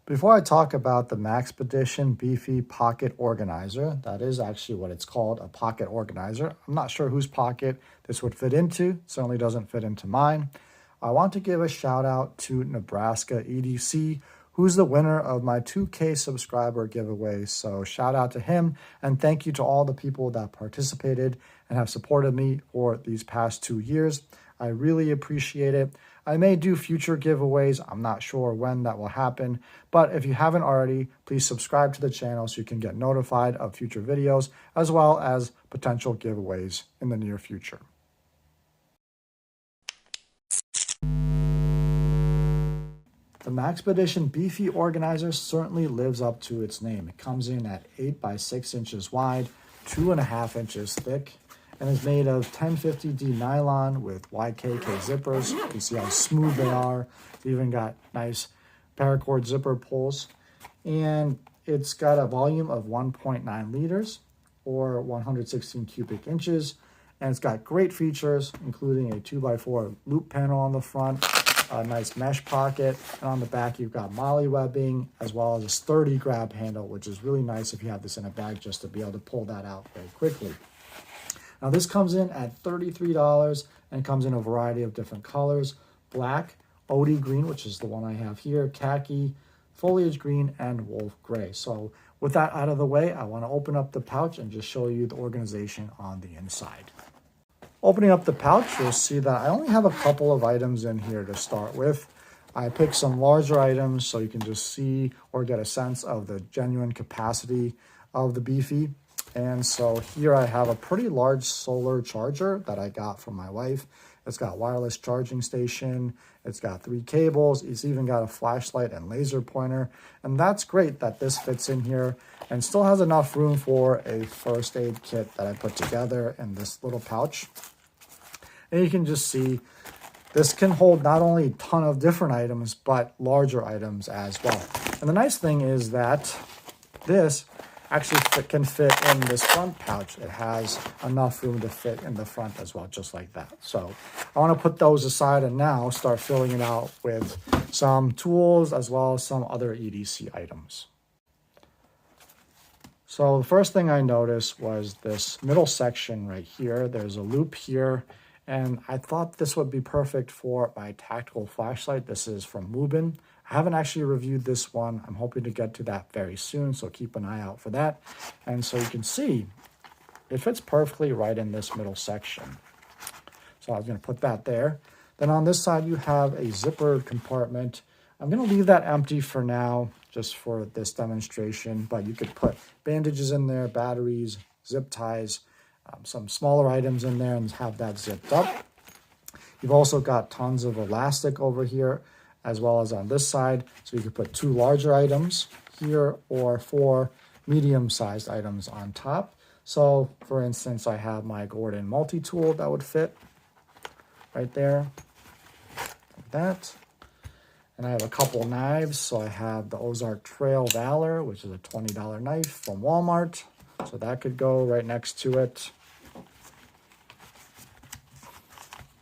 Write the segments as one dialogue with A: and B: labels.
A: Before I talk about the Maxpedition Beefy Pocket Organizer, that is actually what it's called, a pocket organizer. I'm not sure whose pocket this would fit into. Certainly doesn't fit into mine. I want to give a shout out to Nebraska EDC, who's the winner of my 2K subscriber giveaway. So shout out to him, and thank you to all the people that participated and have supported me for these past 2 years. I really appreciate it. I may do future giveaways. I'm not sure when that will happen, but if you haven't already, please subscribe to the channel so you can get notified of future videos as well as potential giveaways in the near future. The Maxpedition Beefy Organizer certainly lives up to its name. It comes in at 8 by 6 inches wide, 2.5 inches thick, and is made of 1050D nylon with YKK zippers. You can see how smooth they are. It's even got nice paracord zipper pulls. And it's got a volume of 1.9 liters or 116 cubic inches. And it's got great features, including a 2x4 loop panel on the front, a nice mesh pocket, and on the back you've got MOLLE webbing as well as a sturdy grab handle, which is really nice if you have this in a bag just to be able to pull that out very quickly. Now this comes in at $33 and comes in a variety of different colors: black, OD green, which is the one I have here, khaki, foliage green, and wolf gray. So with that out of the way, I want to open up the pouch and just show you the organization on the inside. Opening up the pouch, you'll see that I only have a couple of items in here to start with. I picked some larger items so you can just see or get a sense of the genuine capacity of the Beefy. And so here I have a pretty large solar charger that I got from my wife. It's got wireless charging station. It's got 3 cables. It's even got a flashlight and laser pointer. And that's great that this fits in here and still has enough room for a first aid kit that I put together in this little pouch. And you can just see this can hold not only a ton of different items, but larger items as well. And the nice thing is that this actually can fit in this front pouch. It has enough room to fit in the front as well, just like that. So I want to put those aside and now start filling it out with some tools as well as some other EDC items. So the first thing I noticed was this middle section right here. There's a loop here, and I thought this would be perfect for my tactical flashlight. This is from Mubin. I haven't actually reviewed this one. I'm hoping to get to that very soon, so keep an eye out for that. And so you can see it fits perfectly right in this middle section. So I was going to put that there. Then on this side, you have a zippered compartment. I'm going to leave that empty for now, just for this demonstration, but you could put bandages in there, batteries, zip ties, some smaller items in there and have that zipped up. You've also got tons of elastic over here, as well as on this side. So you could put 2 larger items here or 4 medium-sized items on top. So for instance, I have my Gordon multi-tool that would fit right there, like that. And I have a couple knives. So I have the Ozark Trail Valor, which is a $20 knife from Walmart. So that could go right next to it.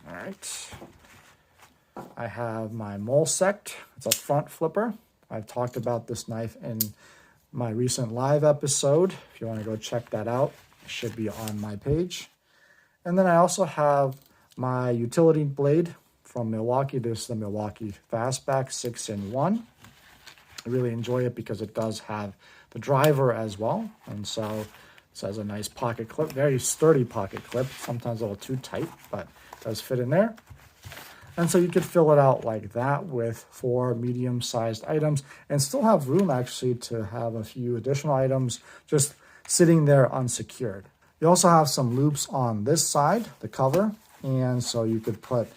A: All right. I have my MOLLE. It's a front flipper. I've talked about this knife in my recent live episode. If you want to go check that out, it should be on my page. And then I also have my utility blade from Milwaukee. This is the Milwaukee Fastback 6-in-1. I really enjoy it because it does have the driver as well. And so this has a nice pocket clip, very sturdy pocket clip, sometimes a little too tight, but it does fit in there. And so you could fill it out like that with 4 medium-sized items and still have room actually to have a few additional items just sitting there unsecured. You also have some loops on this side, the cover, and so you could put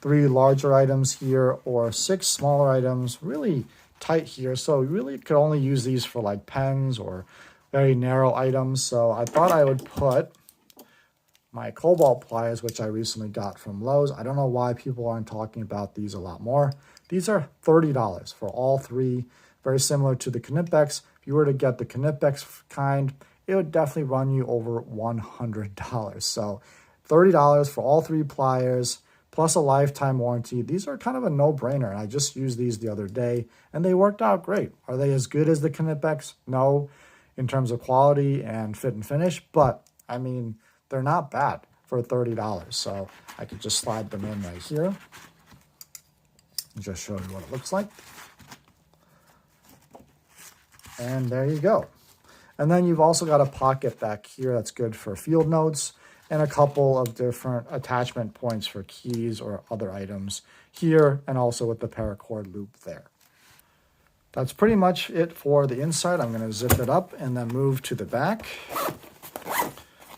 A: 3 larger items here or 6 smaller items really tight here. So you really could only use these for like pens or very narrow items. So I thought I would put my cobalt pliers, which I recently got from Lowe's. I don't know why people aren't talking about these a lot more. These are $30 for all 3, very similar to the Knipex. If you were to get the Knipex kind, it would definitely run you over $100. So $30 for all 3 pliers, plus a lifetime warranty. These are kind of a no-brainer, and I just used these the other day, and they worked out great. Are they as good as the Knipex? No, in terms of quality and fit and finish, but I mean, they're not bad for $30. So I could just slide them in right here and just show you what it looks like. And there you go. And then you've also got a pocket back here that's good for field notes and a couple of different attachment points for keys or other items here, and also with the paracord loop there. That's pretty much it for the inside. I'm going to zip it up and then move to the back,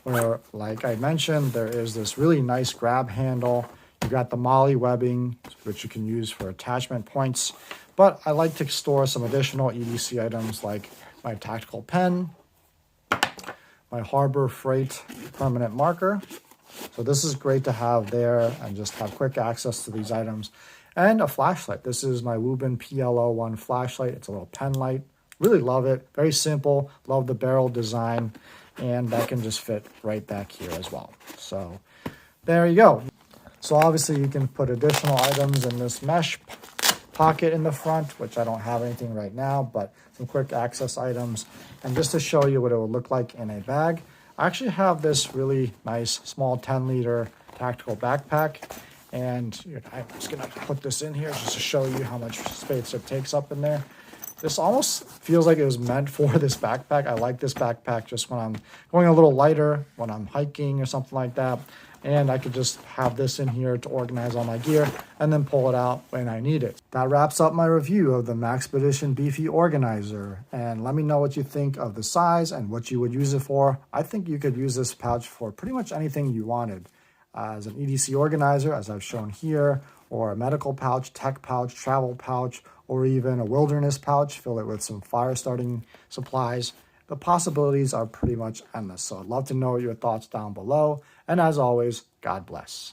A: where, like I mentioned, there is this really nice grab handle. You got the MOLLE webbing, which you can use for attachment points. But I like to store some additional EDC items like my tactical pen, my Harbor Freight permanent marker. So this is great to have there and just have quick access to these items. And a flashlight. This is my Wubin PLO1 flashlight. It's a little pen light. Really love it. Very simple. Love the barrel design. And that can just fit right back here as well. So there you go. So obviously you can put additional items in this mesh pocket in the front, which I don't have anything right now, but some quick access items. And just to show you what it would look like in a bag, I actually have this really nice small 10-liter tactical backpack. And I'm just gonna put this in here just to show you how much space it takes up in there. This almost feels like it was meant for this backpack. I like this backpack just when I'm going a little lighter, when I'm hiking or something like that. And I could just have this in here to organize all my gear and then pull it out when I need it. That wraps up my review of the Maxpedition Beefy Organizer. And let me know what you think of the size and what you would use it for. I think you could use this pouch for pretty much anything you wanted. As an EDC organizer, as I've shown here, or a medical pouch, tech pouch, travel pouch, or even a wilderness pouch, fill it with some fire starting supplies. The possibilities are pretty much endless. So I'd love to know your thoughts down below. And as always, God bless.